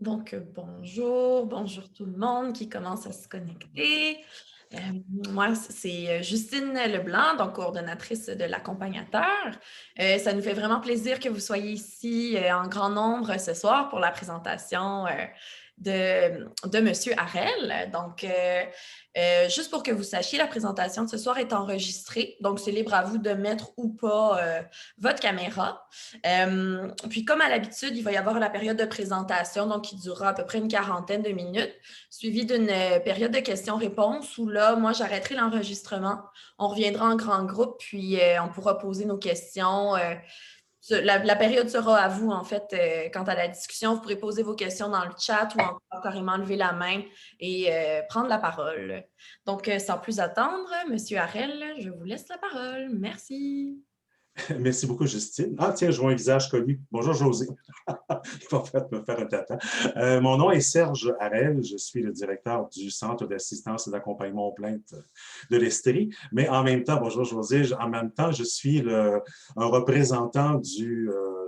Bonjour tout le monde qui commence à se connecter. Euh, Moi, c'est Justine Leblanc, donc coordonnatrice de l'accompagnateur. Ça nous fait vraiment plaisir que vous soyez ici en grand nombre ce soir pour la présentation de Monsieur Harel. Juste pour que vous sachiez, la présentation de ce soir est enregistrée, donc c'est libre à vous de mettre ou pas votre caméra. Puis, comme à l'habitude, il va y avoir la période de présentation, donc qui durera à peu près une quarantaine de minutes, suivie d'une période de questions-réponses où là, moi, j'arrêterai l'enregistrement. On reviendra en grand groupe, puis on pourra poser nos questions. La période sera à vous, en fait, quant à la discussion. Vous pourrez poser vos questions dans le chat ou encore carrément lever la main et prendre la parole. Donc, sans plus attendre, Monsieur Harel, je vous laisse la parole. Merci. Merci beaucoup, Justine. Ah, tiens, je vois un visage connu. Bonjour, José. Il va me faire un tata. Mon nom est Serge Harel. Je suis le directeur du Centre d'assistance et d'accompagnement aux plaintes de l'Estrie. Mais en même temps, bonjour, José, en même temps, je suis un représentant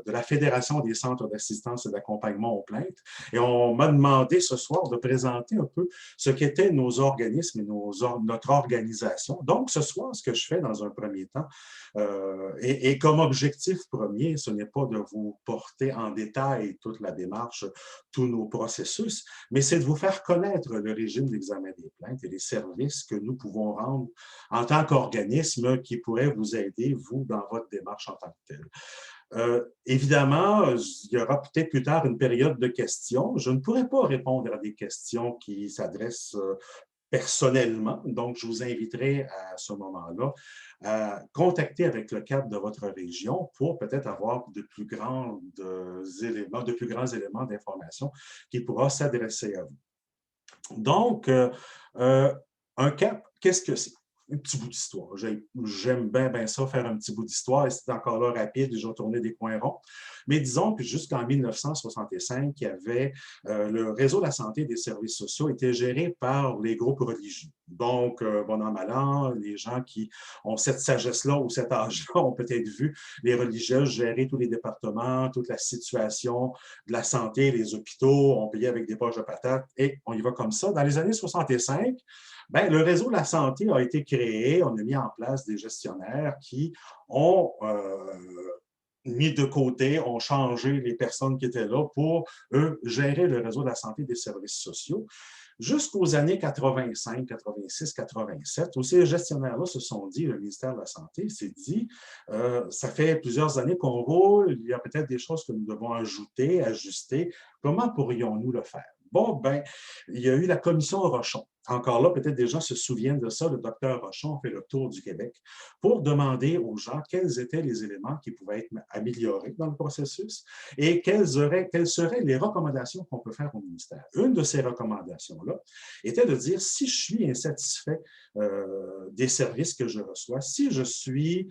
de la Fédération des centres d'assistance et d'accompagnement aux plaintes. Et on m'a demandé ce soir de présenter un peu ce qu'étaient nos organismes et notre organisation. Donc, ce soir, ce que je fais dans un premier temps, et comme objectif premier, ce n'est pas de vous porter en détail toute la démarche, tous nos processus, mais c'est de vous faire connaître le régime d'examen des plaintes et les services que nous pouvons rendre en tant qu'organisme qui pourraient vous aider, vous, dans votre démarche en tant que tel. Évidemment, il y aura peut-être plus tard une période de questions. Je ne pourrai pas répondre à des questions qui s'adressent personnellement. Donc, je vous inviterai à ce moment-là à contacter avec le cadre de votre région pour peut-être avoir de plus grands éléments d'information qui pourra s'adresser à vous. Donc, un cap, qu'est-ce que c'est? Un petit bout d'histoire. J'aime bien ça, faire un petit bout d'histoire, et c'est encore là rapide, j'ai tourné des coins ronds. Mais disons que jusqu'en 1965, il y avait le réseau de la santé et des services sociaux était géré par les groupes religieux. Donc, bon an, mal an, les gens qui ont cette sagesse-là ou cet âge-là ont peut-être vu les religieuses gérer tous les départements, toute la situation de la santé, les hôpitaux, on payait avec des poches de patates et on y va comme ça. Dans les années 65, ben, le réseau de la santé a été créé, on a mis en place des gestionnaires qui ont mis de côté, ont changé les personnes qui étaient là pour, eux, gérer le réseau de la santé et des services sociaux. Jusqu'aux années 85, 86, 87, où ces gestionnaires-là se sont dit, le ministère de la Santé s'est dit, ça fait plusieurs années qu'on roule, il y a peut-être des choses que nous devons ajouter, ajuster. Comment pourrions-nous le faire? Bon, ben, il y a eu la commission Rochon. Encore là, peut-être des gens se souviennent de ça. Le docteur Rochon fait le tour du Québec pour demander aux gens quels étaient les éléments qui pouvaient être améliorés dans le processus et quelles seraient les recommandations qu'on peut faire au ministère. Une de ces recommandations-là était de dire si je suis insatisfait des services que je reçois, si je suis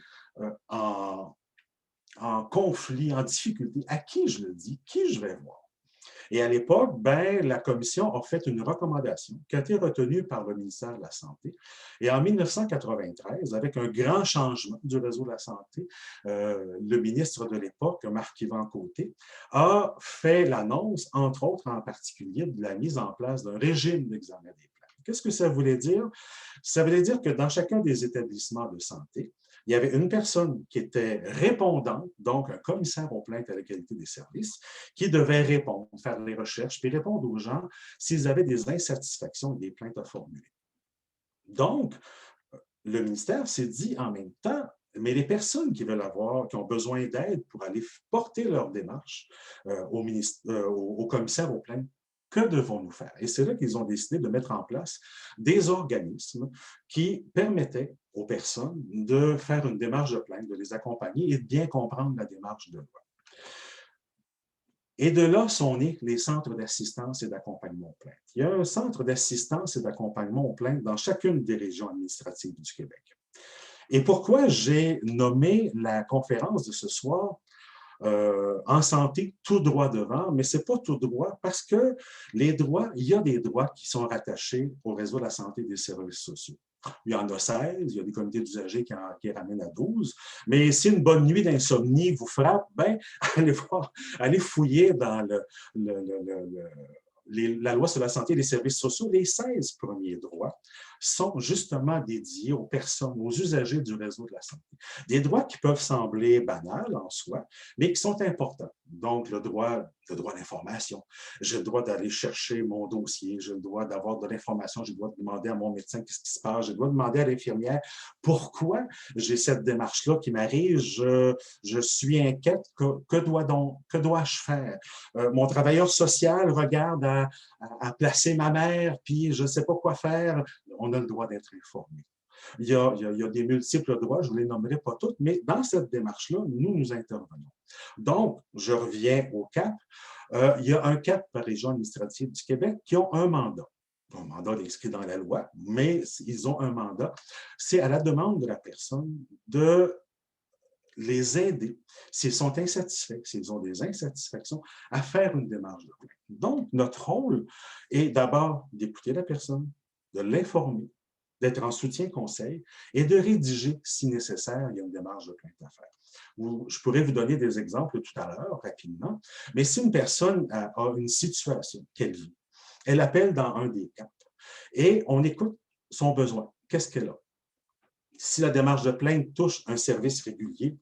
en conflit, en difficulté, à qui je le dis, qui je vais voir. Et à l'époque, ben, la commission a fait une recommandation qui a été retenue par le ministère de la Santé. Et en 1993, avec un grand changement du réseau de la santé, le ministre de l'époque, Marc-Yvan Côté, a fait l'annonce, entre autres en particulier, de la mise en place d'un régime d'examen des plaintes. Qu'est-ce que ça voulait dire? Ça voulait dire que dans chacun des établissements de santé, il y avait une personne qui était répondante, donc un commissaire aux plaintes à la qualité des services, qui devait répondre, faire les recherches, puis répondre aux gens s'ils avaient des insatisfactions et des plaintes à formuler. Donc, le ministère s'est dit en même temps, mais les personnes qui veulent avoir, qui ont besoin d'aide pour aller porter leur démarche au commissaire aux plaintes, que devons-nous faire? Et c'est là qu'ils ont décidé de mettre en place des organismes qui permettaient aux personnes de faire une démarche de plainte, de les accompagner et de bien comprendre la démarche de loi. Et de là sont nés les centres d'assistance et d'accompagnement aux plaintes. Il y a un centre d'assistance et d'accompagnement aux plaintes dans chacune des régions administratives du Québec. Et pourquoi j'ai nommé la conférence de ce soir en santé, tout droit devant, mais ce n'est pas tout droit parce que les droits, il y a des droits qui sont rattachés au réseau de la santé et des services sociaux. Il y en a 16, il y a des comités d'usagers qui ramènent à 12. Mais si une bonne nuit d'insomnie vous frappe, ben, allez fouiller dans la loi sur la santé et les services sociaux. Les 16 premiers droits sont justement dédiés aux personnes, aux usagers du réseau de la santé. Des droits qui peuvent sembler banals en soi, mais qui sont importants. Donc, le droit d'information. J'ai le droit d'aller chercher mon dossier, j'ai le droit d'avoir de l'information, j'ai le droit de demander à mon médecin qu'est-ce qui se passe, j'ai le droit de demander à l'infirmière pourquoi j'ai cette démarche-là qui m'arrive, je suis inquiète, que dois-je faire? Mon travailleur social regarde à placer ma mère, puis je ne sais pas quoi faire. On a le droit d'être informé. Il y a des multiples droits, je ne les nommerai pas toutes, mais dans cette démarche-là, nous intervenons. Donc, je reviens au CAP. Il y a un CAP par région administrative du Québec qui ont un mandat. Un mandat inscrit dans la loi, mais ils ont un mandat. C'est à la demande de la personne de les aider, s'ils sont insatisfaits, s'ils ont des insatisfactions, à faire une démarche de plainte. Donc, notre rôle est d'abord d'écouter la personne, de l'informer, d'être en soutien-conseil et de rédiger, si nécessaire, il y a une démarche de plainte à faire. Je pourrais vous donner des exemples tout à l'heure, rapidement, mais si une personne a une situation qu'elle vit, elle appelle dans un des CAP et on écoute son besoin. Qu'est-ce qu'elle a? Si la démarche de plainte touche un service régulier,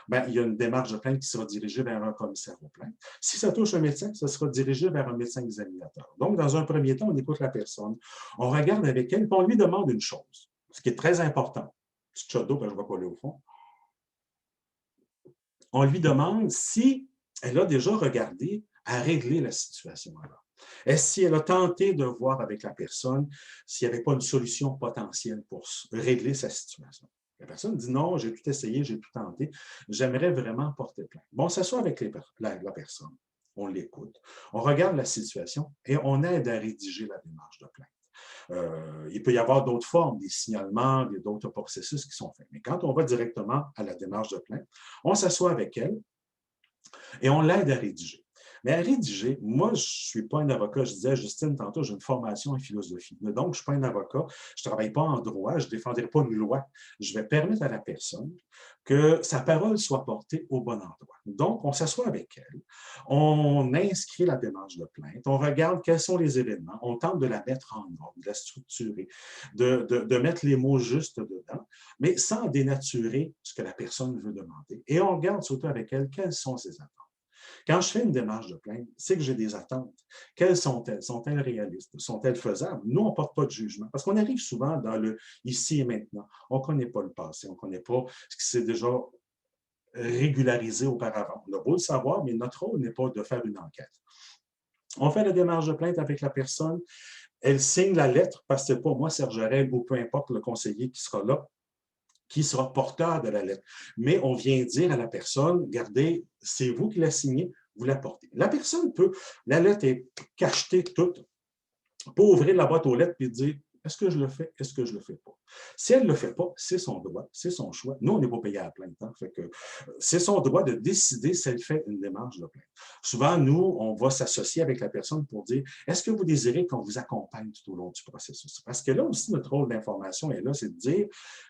ben, il y a une démarche de plainte qui sera dirigée vers un commissaire aux plaintes. Si ça touche un médecin, ça sera dirigé vers un médecin examinateur. Donc, dans un premier temps, on écoute la personne, on regarde avec elle, puis on lui demande une chose, ce qui est très important. Petit shot d'eau, je ne vais pas aller au fond. On lui demande si elle a déjà regardé à régler la situation alors. Est-ce qu'elle a tenté de voir avec la personne s'il n'y avait pas une solution potentielle pour régler sa situation? La personne dit non, j'ai tout essayé, j'ai tout tenté, j'aimerais vraiment porter plainte. Bon, on s'assoit avec la personne, on l'écoute, on regarde la situation et on aide à rédiger la démarche de plainte. Il peut y avoir d'autres formes, des signalements, d'autres processus qui sont faits. Mais quand on va directement à la démarche de plainte, on s'assoit avec elle et on l'aide à rédiger. Mais à rédiger, moi, je ne suis pas un avocat. Je disais à Justine tantôt, j'ai une formation en philosophie. Donc, je ne suis pas un avocat, je ne travaille pas en droit, je ne défendrai pas une loi. Je vais permettre à la personne que sa parole soit portée au bon endroit. Donc, on s'assoit avec elle, on inscrit la démarche de plainte, on regarde quels sont les événements, on tente de la mettre en ordre, de la structurer, de mettre les mots justes dedans, mais sans dénaturer ce que la personne veut demander. Et on regarde surtout avec elle quelles sont ses attentes. Quand je fais une démarche de plainte, c'est que j'ai des attentes. Quelles sont-elles? Sont-elles réalistes? Sont-elles faisables? Nous, on ne porte pas de jugement parce qu'on arrive souvent dans le ici et maintenant. On ne connaît pas le passé, on ne connaît pas ce qui s'est déjà régularisé auparavant. On a beau le savoir, mais notre rôle n'est pas de faire une enquête. On fait la démarche de plainte avec la personne, elle signe la lettre parce que c'est pas moi, Serge Jarel, ou peu importe le conseiller qui sera là, qui sera porteur de la lettre. Mais on vient dire à la personne, regardez, c'est vous qui la signez, vous la portez. La personne peut, la lettre est cachetée toute, pour ouvrir la boîte aux lettres et dire, est-ce que je le fais, est-ce que je ne le fais pas? Si elle ne le fait pas, c'est son droit, c'est son choix. Nous, on n'est pas payé à la plainte. Hein? C'est son droit de décider si elle fait une démarche de plainte. Souvent, nous, on va s'associer avec la personne pour dire, est-ce que vous désirez qu'on vous accompagne tout au long du processus? Parce que là aussi, notre rôle d'information est là, c'est de dire,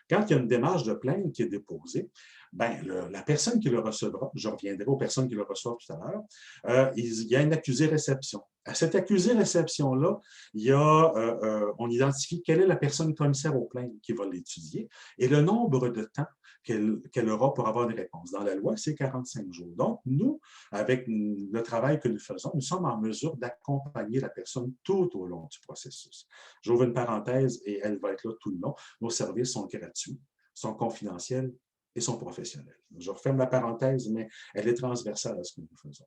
quand il y a une démarche de plainte qui est déposée, ben, la personne qui le recevra, je reviendrai aux personnes qui le reçoivent tout à l'heure, il y a une accusé-réception. À cette accusé-réception-là, on identifie quelle est la personne commissaire aux plaintes qui va l'étudier et le nombre de temps qu'elle aura pour avoir une réponse. Dans la loi, c'est 45 jours. Donc, nous, avec le travail que nous faisons, nous sommes en mesure d'accompagner la personne tout au long du processus. J'ouvre une parenthèse et elle va être là tout le long. Nos services sont gratuits, sont confidentiels et sont professionnels. Je referme la parenthèse, mais elle est transversale à ce que nous faisons.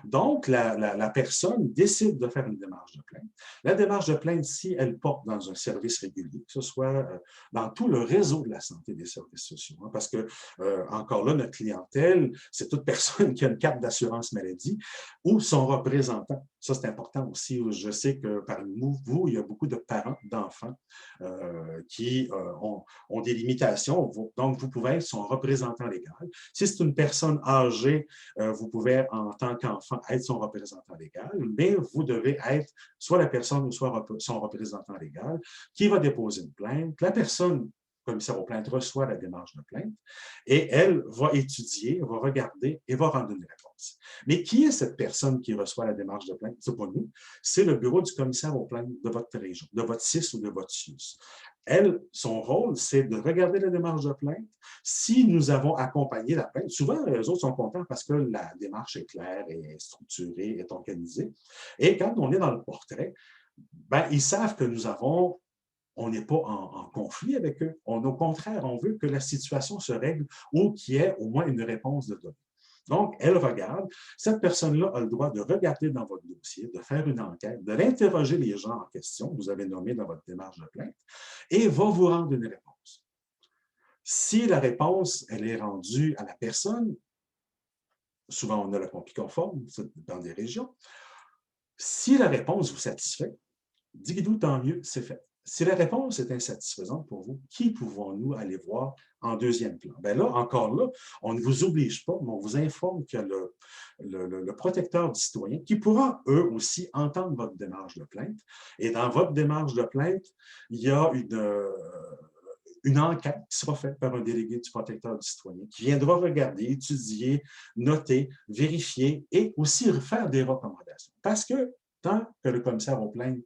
Donc, la personne décide de faire une démarche de plainte. La démarche de plainte, si elle porte dans un service régulier, que ce soit dans tout le réseau de la santé des services sociaux, hein, parce que, encore là, notre clientèle, c'est toute personne qui a une carte d'assurance maladie ou son représentant Ça, c'est important aussi. Je sais que parmi vous, il y a beaucoup de parents d'enfants qui ont des limitations. Donc, vous pouvez être son représentant légal. Si c'est une personne âgée, vous pouvez, en tant qu'enfant, être son représentant légal, mais vous devez être soit la personne ou soit son représentant légal qui va déposer une plainte. La personne commissaire aux plaintes reçoit la démarche de plainte et elle va étudier, va regarder et va rendre une réponse. Mais qui est cette personne qui reçoit la démarche de plainte? Ce n'est pas nous, c'est le bureau du commissaire aux plaintes de votre région, de votre CIS ou de votre CIUS. Elle, son rôle, c'est de regarder la démarche de plainte. Si nous avons accompagné la plainte, souvent, les autres sont contents parce que la démarche est claire, est structurée, est organisée. Et quand on est dans le portrait, ben, ils savent que on n'est pas en conflit avec eux. Au contraire, on veut que la situation se règle ou qu'il y ait au moins une réponse de donner. Donc, elle regarde. Cette personne-là a le droit de regarder dans votre dossier, de faire une enquête, de l'interroger les gens en question, que vous avez nommé dans votre démarche de plainte, et va vous rendre une réponse. Si la réponse, elle est rendue à la personne, souvent on a le compli conforme dans des régions, si la réponse vous satisfait, dites-vous tant mieux, c'est fait. Si la réponse est insatisfaisante pour vous, qui pouvons-nous aller voir en deuxième plan? Bien là, encore là, on ne vous oblige pas, mais on vous informe qu'il y a le protecteur du citoyen qui pourra, eux aussi, entendre votre démarche de plainte. Et dans votre démarche de plainte, il y a une enquête qui sera faite par un délégué du protecteur du citoyen qui viendra regarder, étudier, noter, vérifier et aussi faire des recommandations. Parce que tant que le commissaire aux plaintes,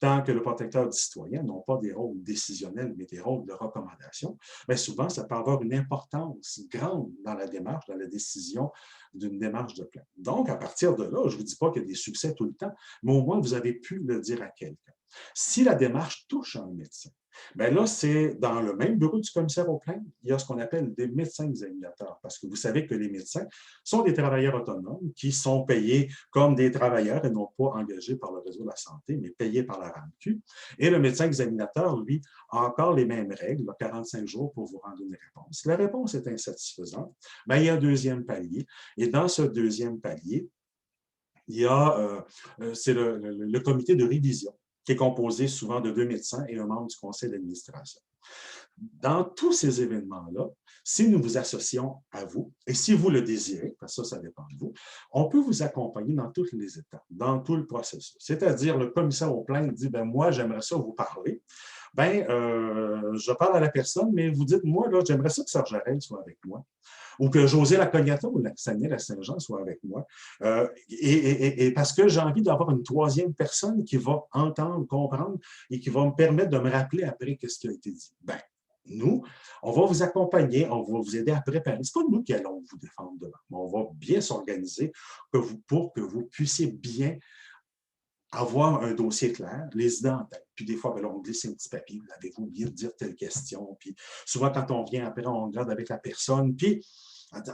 tant que le protecteur du citoyen n'ont pas des rôles décisionnels, mais des rôles de recommandation, bien souvent, ça peut avoir une importance grande dans la démarche, dans la décision d'une démarche de plainte. Donc, à partir de là, je ne vous dis pas qu'il y a des succès tout le temps, mais au moins, vous avez pu le dire à quelqu'un. Si la démarche touche un médecin, bien là, c'est dans le même bureau du commissaire aux plaintes, il y a ce qu'on appelle des médecins examinateurs, parce que vous savez que les médecins sont des travailleurs autonomes qui sont payés comme des travailleurs et non pas engagés par le réseau de la santé, mais payés par la RAMQ. Et le médecin examinateur, lui, a encore les mêmes règles, 45 jours pour vous rendre une réponse. Si la réponse est insatisfaisante, bien, il y a un deuxième palier. Et dans ce deuxième palier, c'est le comité de révision qui est composé souvent de 2 médecins et un membre du conseil d'administration. Dans tous ces événements-là, si nous vous associons à vous, et si vous le désirez, parce que ça dépend de vous, on peut vous accompagner dans toutes les étapes, dans tout le processus. C'est-à-dire, le commissaire aux plaintes dit, ben moi, j'aimerais ça vous parler. Ben, je parle à la personne, mais vous dites, moi, là, j'aimerais ça que Serge Jarel soit avec moi, ou que José Lacognata ou Samuel Saint-Jean soit avec moi, et parce que j'ai envie d'avoir une troisième personne qui va entendre, comprendre, et qui va me permettre de me rappeler après ce qui a été dit. Ben, nous, on va vous accompagner, on va vous aider à préparer. Ce n'est pas nous qui allons vous défendre devant, mais on va bien s'organiser pour que vous puissiez bien avoir un dossier clair, les idées en tête. Puis des fois, ben là, on glisse un petit papier, avez-vous oublié de dire telle question? Puis souvent, quand on vient après, on regarde avec la personne, puis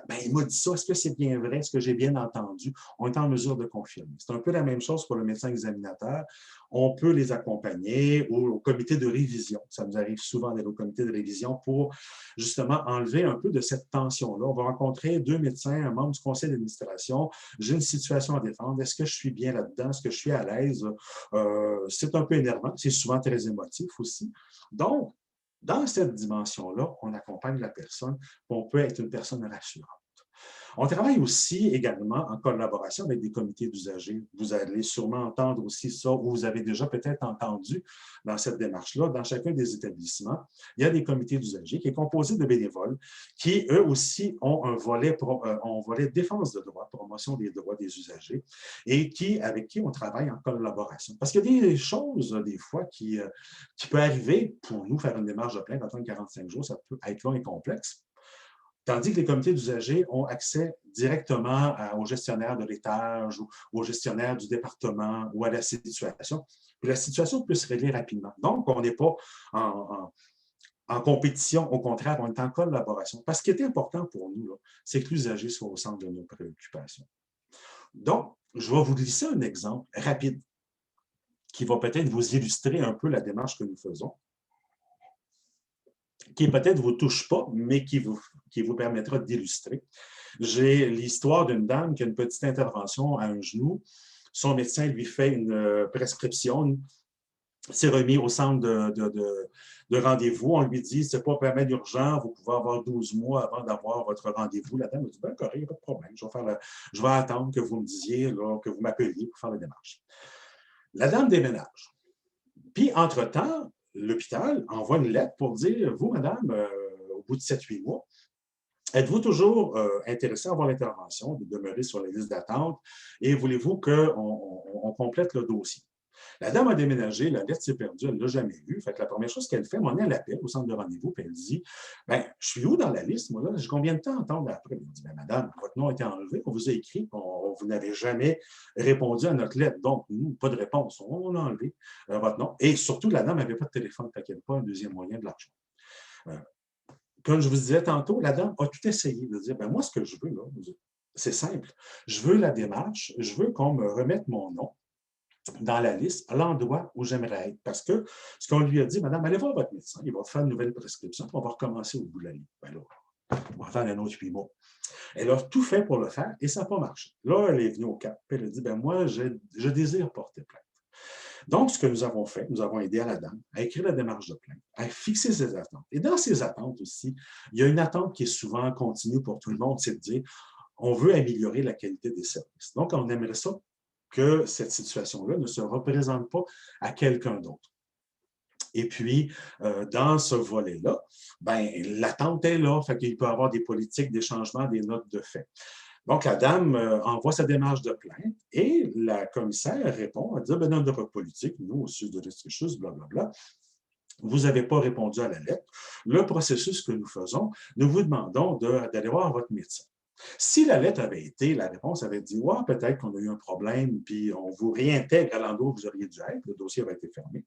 ben, il m'a dit ça, est-ce que c'est bien vrai, est-ce que j'ai bien entendu? On est en mesure de confirmer. C'est un peu la même chose pour le médecin examinateur. On peut les accompagner au comité de révision. Ça nous arrive souvent d'aller au comité de révision pour justement enlever un peu de cette tension-là. On va rencontrer 2 médecins, un membre du conseil d'administration. J'ai une situation à défendre. Est-ce que je suis bien là-dedans? Est-ce que je suis à l'aise? C'est un peu énervant. C'est souvent très émotif aussi. Donc, dans cette dimension-là, on accompagne la personne, on peut être une personne rassurante. On travaille aussi également en collaboration avec des comités d'usagers. Vous allez sûrement entendre aussi ça, ou vous avez déjà peut-être entendu dans cette démarche-là, dans chacun des établissements, il y a des comités d'usagers qui est composé de bénévoles qui, eux aussi, ont un volet défense de droits, promotion des droits des usagers, et avec qui on travaille en collaboration. Parce qu'il y a des choses, des fois, qui peuvent arriver pour nous faire une démarche de plainte en 45 jours, ça peut être long et complexe. Tandis que les comités d'usagers ont accès directement au gestionnaire de l'étage ou au gestionnaire du département ou à la situation. Puis la situation peut se régler rapidement. Donc, on n'est pas en compétition, au contraire, on est en collaboration. Parce que ce qui est important pour nous, c'est que l'usager soit au centre de nos préoccupations. Donc, je vais vous glisser un exemple rapide qui va peut-être vous illustrer un peu la démarche que nous faisons, qui peut-être ne vous touche pas, mais qui vous permettra d'illustrer. J'ai l'histoire d'une dame qui a une petite intervention à un genou son médecin lui fait une prescription, s'est remis au centre de rendez-vous. On lui dit, c'est pas vraiment urgent, vous pouvez avoir 12 mois avant d'avoir votre rendez-vous. La dame a dit, ben correct, il n'y a pas de problème. Je vais attendre que vous me disiez, là, que vous m'appeliez pour faire la démarche. La dame déménage. Puis, entre-temps, l'hôpital envoie une lettre pour dire, vous, madame, au bout de 7-8 mois, êtes-vous toujours intéressé à avoir l'intervention, de demeurer sur la liste d'attente et voulez-vous qu'on complète le dossier? La dame a déménagé, la lettre s'est perdue, elle ne l'a jamais vue. Fait que la première chose qu'elle fait, elle appelle au centre de rendez-vous, puis elle dit, ben, je suis où dans la liste, moi, là? J'ai combien de temps à attendre après? Elle dit, ben, madame, votre nom a été enlevé, on vous a écrit, vous n'avez jamais répondu à notre lettre. Donc, nous, pas de réponse. On a enlevé votre nom. Et surtout, la dame n'avait pas de téléphone, fait qu'il n'y avait pas un deuxième moyen de l'argent. Comme je vous disais tantôt, la dame a tout essayé de dire, ben, moi, ce que je veux, là, c'est simple. Je veux la démarche, je veux qu'on me remette mon nom dans la liste à l'endroit où j'aimerais être. Parce que ce qu'on lui a dit, madame, allez voir votre médecin, il va faire une nouvelle prescription, puis on va recommencer au bout de la ligne. Ben là, on va attendre un autre 8 mois. Elle a tout fait pour le faire et ça n'a pas marché. Là, elle est venue au CAP, puis elle a dit, ben moi, je désire porter plainte. Donc, ce que nous avons fait, nous avons aidé à la dame à écrire la démarche de plainte, à fixer ses attentes. Et dans ces attentes aussi, il y a une attente qui est souvent continue pour tout le monde, c'est de dire, on veut améliorer la qualité des services. Donc, on aimerait ça que cette situation-là ne se représente pas à quelqu'un d'autre. Et puis, dans ce volet-là, ben, l'attente est là, fait qu'il peut y avoir des politiques, des changements, des notes de fait. Donc, la dame envoie sa démarche de plainte et la commissaire répond, elle dit, ben, dans notre politique, nous, au sud de l'Autriche, blablabla, vous n'avez pas répondu à la lettre. Le processus que nous faisons, nous vous demandons d'aller voir votre médecin. Si la lettre avait été, la réponse avait dit, ouais, peut-être qu'on a eu un problème, puis on vous réintègre à l'endroit où vous auriez dû être, le dossier avait été fermé.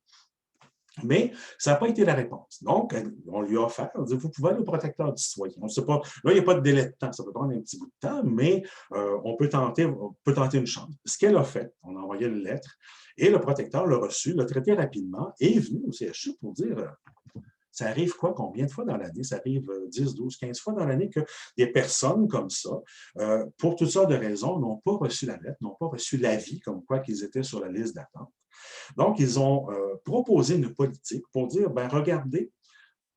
Mais ça n'a pas été la réponse. Donc, on lui a offert, on dit, vous pouvez aller au protecteur du citoyen. On ne sait pas, là, il n'y a pas de délai de temps, ça peut prendre un petit bout de temps, mais on peut tenter une chance. Ce qu'elle a fait, on a envoyé une lettre et le protecteur l'a reçu, l'a traité rapidement et est venu au CHU pour dire, ça arrive quoi? Combien de fois dans l'année? Ça arrive 10, 12, 15 fois dans l'année que des personnes comme ça, pour toutes sortes de raisons, n'ont pas reçu la lettre, n'ont pas reçu l'avis comme quoi qu'ils étaient sur la liste d'attente. Donc, ils ont proposé une politique pour dire, ben regardez,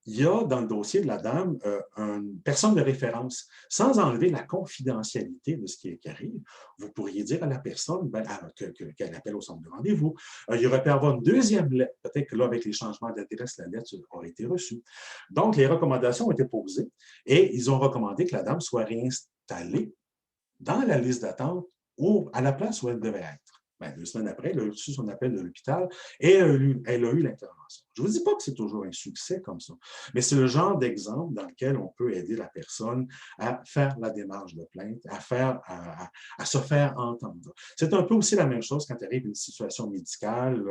il y a dans le dossier de la dame une personne de référence. Sans enlever la confidentialité de ce qui arrive, vous pourriez dire à la personne qu'elle appelle au centre de rendez-vous. Il aurait pu avoir une deuxième lettre. Peut-être que là, avec les changements d'adresse, la lettre aurait été reçue. Donc, les recommandations ont été posées et ils ont recommandé que la dame soit réinstallée dans la liste d'attente ou à la place où elle devait être. Ben, 2 semaines après, elle a reçu son appel de l'hôpital et elle a eu l'intervention. Je ne vous dis pas que c'est toujours un succès comme ça, mais c'est le genre d'exemple dans lequel on peut aider la personne à faire la démarche de plainte, à se faire entendre. C'est un peu aussi la même chose quand il arrive une situation médicale.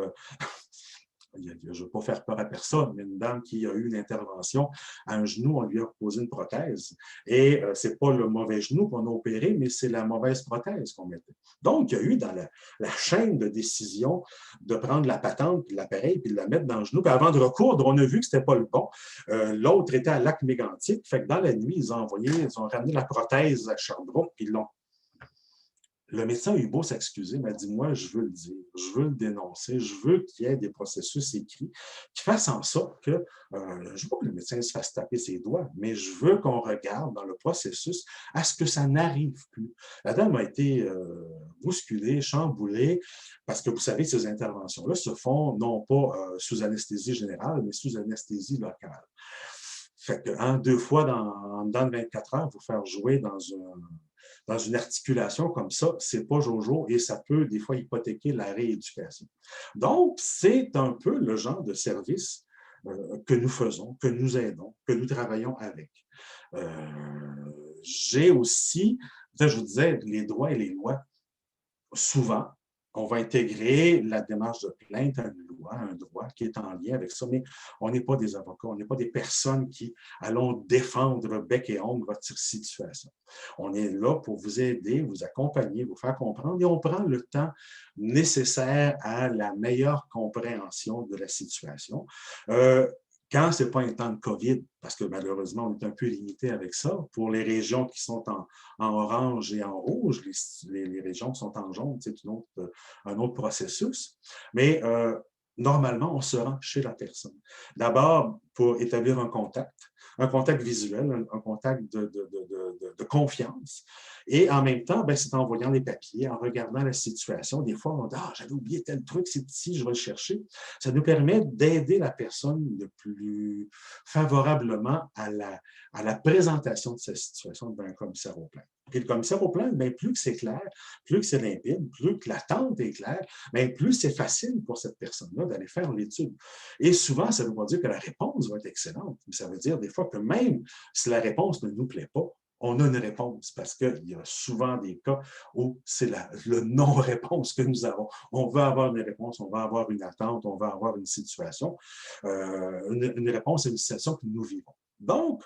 Je ne veux pas faire peur à personne, mais une dame qui a eu une intervention à un genou, on lui a posé une prothèse. Et ce n'est pas le mauvais genou qu'on a opéré, mais c'est la mauvaise prothèse qu'on mettait. Donc, il y a eu dans la chaîne de décision de prendre la patente, puis l'appareil, puis de la mettre dans le genou. Puis avant de recoudre, on a vu que ce n'était pas le bon. L'autre était à lac mégantic. Fait que dans la nuit, ils ont ramené la prothèse à Sherbrooke, puis ils l'ont. Le médecin a eu beau s'excuser, m'a dit, moi, je veux le dire, je veux le dénoncer, je veux qu'il y ait des processus écrits qui fassent en sorte que, je ne veux pas que le médecin se fasse taper ses doigts, mais je veux qu'on regarde dans le processus à ce que ça n'arrive plus. La dame a été bousculée, chamboulée, parce que vous savez, ces interventions-là se font non pas sous anesthésie générale, mais sous anesthésie locale. Fait que, 2 fois dans 24 heures, vous faire jouer dans une articulation comme ça, c'est pas jojo et ça peut des fois hypothéquer la rééducation. Donc, c'est un peu le genre de service que nous faisons, que nous aidons, que nous travaillons avec. J'ai aussi, je vous disais, les droits et les lois. Souvent, on va intégrer la démarche de plainte à une loi, un droit qui est en lien avec ça, mais on n'est pas des avocats, on n'est pas des personnes qui allons défendre bec et ongle votre situation. On est là pour vous aider, vous accompagner, vous faire comprendre et on prend le temps nécessaire à la meilleure compréhension de la situation. Quand ce n'est pas un temps de COVID, parce que malheureusement, on est un peu limité avec ça, pour les régions qui sont en orange et en rouge, les régions qui sont en jaune, c'est un autre processus. Mais normalement, on se rend chez la personne. D'abord, pour établir un contact visuel, un contact de confiance. Et en même temps, ben, c'est en voyant les papiers, en regardant la situation. Des fois, on dit « Ah, j'avais oublié tel truc, c'est ici, je vais le chercher ». Ça nous permet d'aider la personne le plus favorablement à la présentation de sa situation devant un commissaire aux plaintes. Puis le commissaire aux plaintes, bien, plus que c'est clair, plus que c'est limpide, plus que l'attente est claire, bien, plus c'est facile pour cette personne-là d'aller faire l'étude. Et souvent, ça ne veut pas dire que la réponse va être excellente, mais ça veut dire des fois que même si la réponse ne nous plaît pas, on a une réponse parce qu'il y a souvent des cas où c'est le non-réponse que nous avons. On veut avoir une réponse, on va avoir une attente, on va avoir une situation, une réponse à une situation que nous vivons. Donc,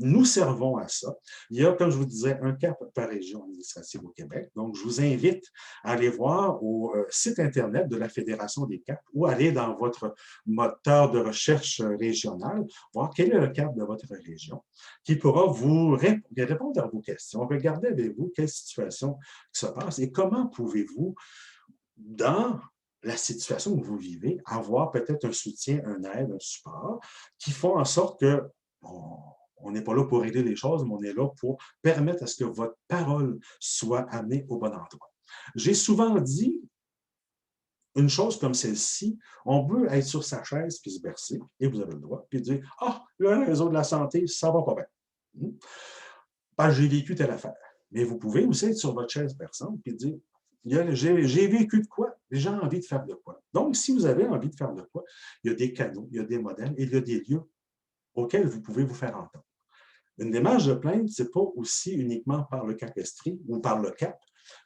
nous servons à ça. Il y a, comme je vous disais, un CAP par région administrative au Québec. Donc, je vous invite à aller voir au site Internet de la Fédération des CAP ou aller dans votre moteur de recherche régional, voir quel est le CAP de votre région qui pourra vous répondre à vos questions. Regardez avec vous quelle situation se passe et comment pouvez-vous, dans la situation que vous vivez, avoir peut-être un soutien, un aide, un support qui font en sorte que on n'est pas là pour régler les choses, mais on est là pour permettre à ce que votre parole soit amenée au bon endroit. J'ai souvent dit une chose comme celle-ci, on peut être sur sa chaise puis se bercer, et vous avez le droit, puis dire « Ah, le réseau de la santé, ça va pas bien. J'ai vécu telle affaire. » Mais vous pouvez aussi être sur votre chaise berçante puis dire j'ai vécu de quoi? J'ai envie de faire de quoi? Donc, si vous avez envie de faire de quoi, il y a des canaux, il y a des modèles et il y a des lieux auxquels vous pouvez vous faire entendre. Une démarche de plainte, ce n'est pas aussi uniquement par le capestri ou par le CAP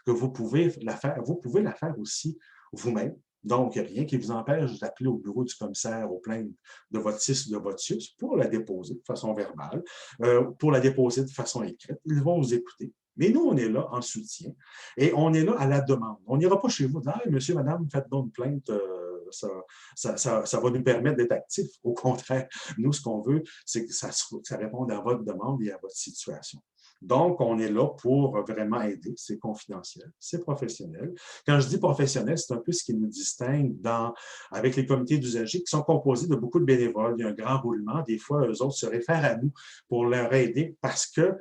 que vous pouvez la faire. Vous pouvez la faire aussi vous-même. Donc, il n'y a rien qui vous empêche d'appeler au bureau du commissaire aux plaintes de votre CIS ou de votre CIUS pour la déposer de façon verbale, pour la déposer de façon écrite. Ils vont vous écouter. Mais nous, on est là en soutien et on est là à la demande. On n'ira pas chez vous dire hey, « Monsieur, madame, faites donc une plainte. Ça va nous permettre d'être actifs. » Au contraire, nous, ce qu'on veut, c'est que ça réponde à votre demande et à votre situation. Donc, on est là pour vraiment aider. C'est confidentiel, c'est professionnel. Quand je dis professionnel, c'est un peu ce qui nous distingue avec les comités d'usagers qui sont composés de beaucoup de bénévoles. Il y a un grand roulement. Des fois, eux autres se réfèrent à nous pour leur aider parce qu'il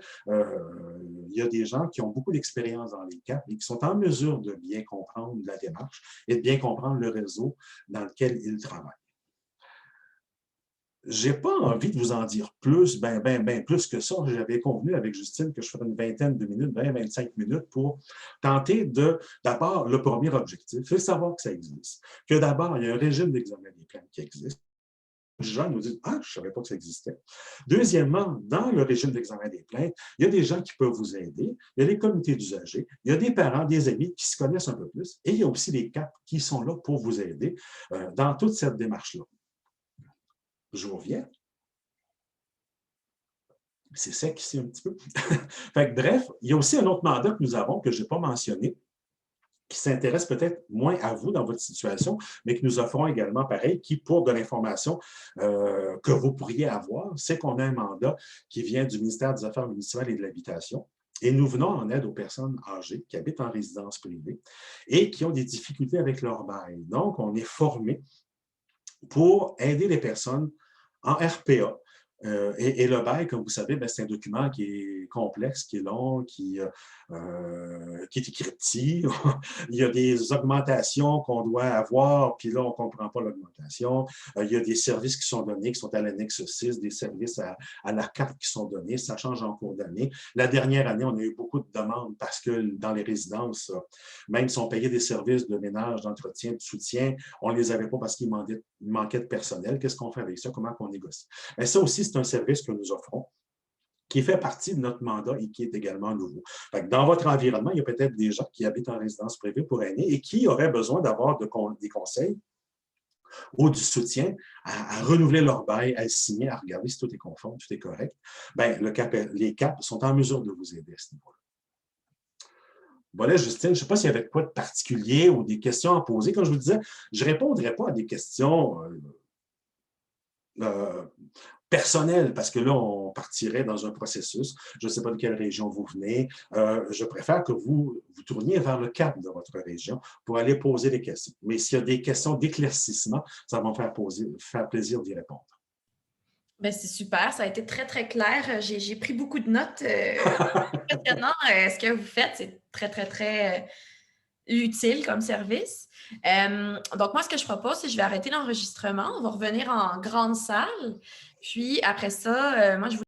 y a des gens qui ont beaucoup d'expérience dans les CAP et qui sont en mesure de bien comprendre la démarche et de bien comprendre le réseau dans lequel ils travaillent. Je n'ai pas envie de vous en dire plus, ben plus que ça. J'avais convenu avec Justine que je ferais une vingtaine de minutes, 20-25 minutes pour tenter d'abord, le premier objectif, c'est savoir que ça existe. Que d'abord, il y a un régime d'examen des plaintes qui existe. Les gens nous disent « Ah, je ne savais pas que ça existait. » Deuxièmement, dans le régime d'examen des plaintes, il y a des gens qui peuvent vous aider, il y a des comités d'usagers, il y a des parents, des amis qui se connaissent un peu plus, et il y a aussi des CAP qui sont là pour vous aider dans toute cette démarche-là. Je vous reviens. C'est sec ici un petit peu. Fait que, bref, il y a aussi un autre mandat que nous avons, que je n'ai pas mentionné, qui s'intéresse peut-être moins à vous dans votre situation, mais que nous offrons également pareil, qui, pour de l'information que vous pourriez avoir, c'est qu'on a un mandat qui vient du ministère des Affaires municipales et de l'Habitation. Et nous venons en aide aux personnes âgées qui habitent en résidence privée et qui ont des difficultés avec leur bail. Donc, on est formé pour aider les personnes en RPA. Et le bail, comme vous savez, c'est un document qui est complexe, qui est long, qui est écrit petit. Il y a des augmentations qu'on doit avoir, puis là, on ne comprend pas l'augmentation. Il y a des services qui sont donnés, qui sont à l'annexe 6, des services à la carte qui sont donnés. Ça change en cours d'année. La dernière année, on a eu beaucoup de demandes parce que dans les résidences, même si on payait des services de ménage, d'entretien, de soutien, on ne les avait pas parce qu'il manquait de personnel. Qu'est-ce qu'on fait avec ça? Comment on négocie? Mais ça aussi, c'est un service que nous offrons qui fait partie de notre mandat et qui est également nouveau. Dans votre environnement, il y a peut-être des gens qui habitent en résidence privée pour aînés et qui auraient besoin d'avoir des conseils ou du soutien à renouveler leur bail, à le signer, à regarder si tout est conforme, tout est correct. Les CAP sont en mesure de vous aider à ce niveau-là. Voilà, Justine, je ne sais pas s'il y avait quoi de particulier ou des questions à poser. Comme je vous disais, je ne répondrai pas à des questions euh, personnel, parce que là, on partirait dans un processus. Je ne sais pas de quelle région vous venez. Je préfère que vous tourniez vers le cadre de votre région pour aller poser des questions. Mais s'il y a des questions d'éclaircissement, ça va me faire plaisir d'y répondre. Ben, c'est super, ça a été très, très clair. J'ai pris beaucoup de notes. Impressionnant ce que vous faites. C'est très, très, très utile comme service. Donc, moi, ce que je propose, c'est que je vais arrêter l'enregistrement. On va revenir en grande salle. Puis, après ça, moi, je vous